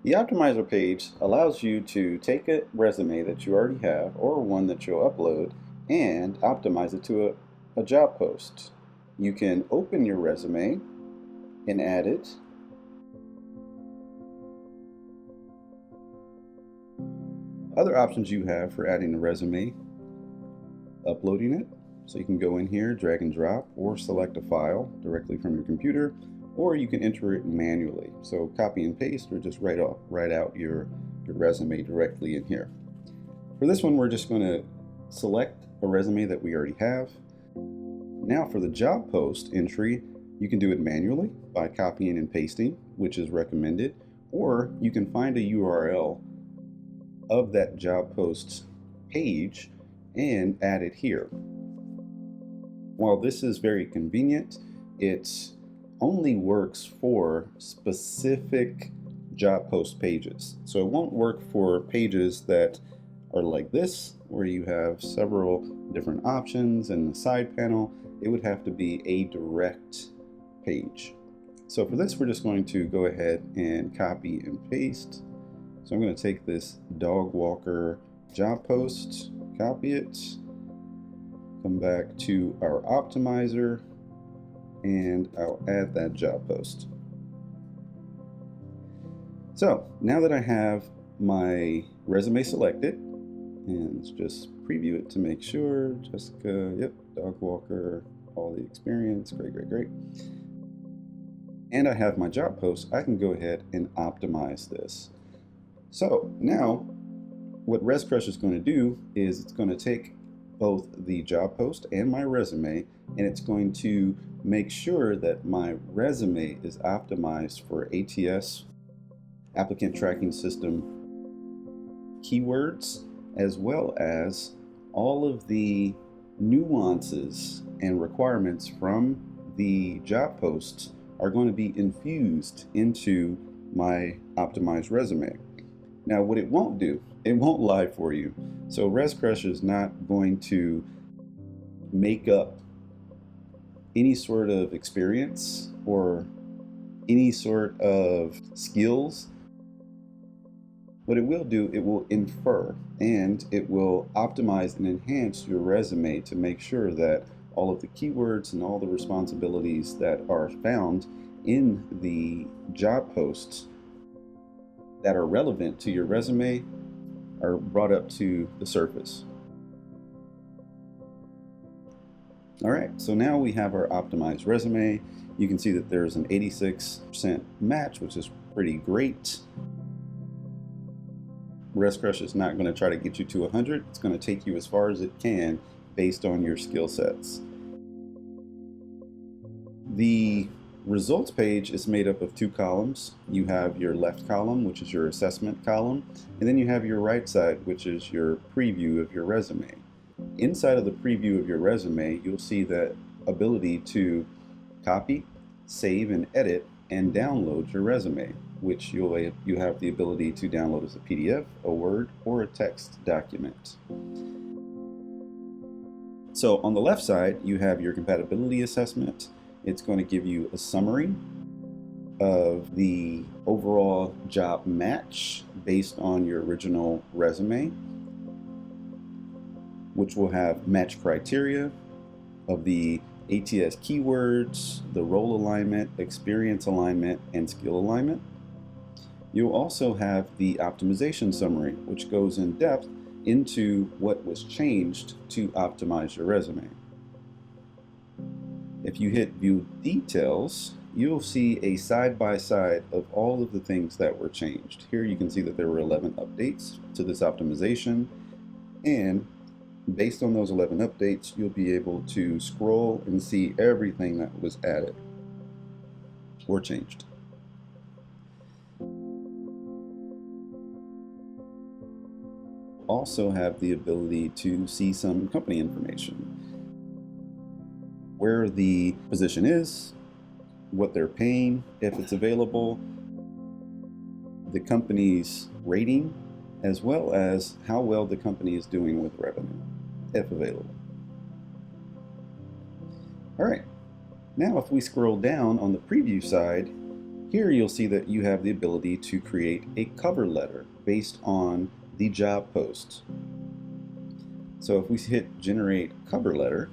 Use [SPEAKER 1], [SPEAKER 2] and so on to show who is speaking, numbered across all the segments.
[SPEAKER 1] The optimizer page allows you to take a resume that you already have or one that you'll upload and optimize it to a job post. You can open your resume and add it. Other options you have for adding a resume: uploading it. So you can go in here, drag and drop, or select a file directly from your computer, or you can enter it manually. So copy and paste, or just write out your resume directly in here. For this one, we're just going to select a resume that we already have. Now for the job post entry, you can do it manually by copying and pasting, which is recommended, or you can find a URL of that job post page and add it here. While this is very convenient, it only works for specific job post pages. So it won't work for pages that are like this, where you have several different options in the side panel. It would have to be a direct page. So for this, we're just going to go ahead and copy and paste. So I'm going to take this dog walker job post, copy it, come back to our optimizer, and I'll add that job post. So now that I have my resume selected, and let's just preview it to make sure. Jessica, yep, dog walker, all the experience, great. And I have my job post. I can go ahead and optimize this. So now what Res-Krush is going to do is it's going to take both the job post and my resume, and it's going to make sure that my resume is optimized for ATS, Applicant Tracking System keywords, as well as all of the nuances and requirements from the job posts are going to be infused into my optimized resume. Now, what it won't do, it won't lie for you. So Res-Krush is not going to make up any sort of experience or any sort of skills. What it will do, it will infer, and it will optimize and enhance your resume to make sure that all of the keywords and all the responsibilities that are found in the job posts that are relevant to your resume are brought up to the surface. All right, so now we have our optimized resume. You can see that there's an 86% match, which is pretty great. Res-Krush is not going to try to get you to 100. It's going to take you as far as it can based on your skill sets. The results page is made up of two columns. You have your left column, which is your assessment column, and then you have your right side, which is your preview of your resume. Inside of the preview of your resume, you'll see that ability to copy, save, and edit and download your resume, which you have the ability to download as a PDF, a Word, or a text document. So on the left side, you have your compatibility assessment. It's going to give you a summary of the overall job match based on your original resume, which will have match criteria of the ATS keywords, the role alignment, experience alignment, and skill alignment. You'll also have the optimization summary, which goes in depth into what was changed to optimize your resume. If you hit View Details, you'll see a side-by-side of all of the things that were changed. Here you can see that there were 11 updates to this optimization, and based on those 11 updates, you'll be able to scroll and see everything that was added or changed. Also have the ability to see some company information, where the position is, what they're paying, if it's available, the company's rating, as well as how well the company is doing with revenue, if available. All right, now if we scroll down on the preview side, Here you'll see that you have the ability to create a cover letter based on the job post. So if we hit generate cover letter,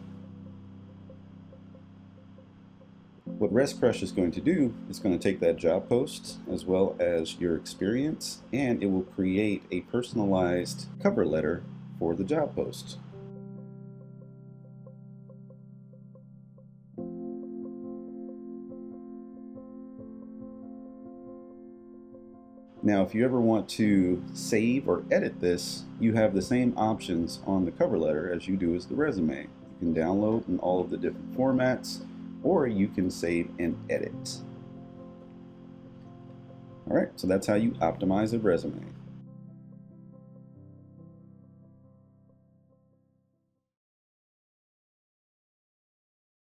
[SPEAKER 1] what Res-Krush is going to do is going to take that job post as well as your experience, and it will create a personalized cover letter for the job post. Now, if you ever want to save or edit this, you have the same options on the cover letter as you do as the resume. You can download in all of the different formats, or you can save and edit. All right, so that's how you optimize a resume.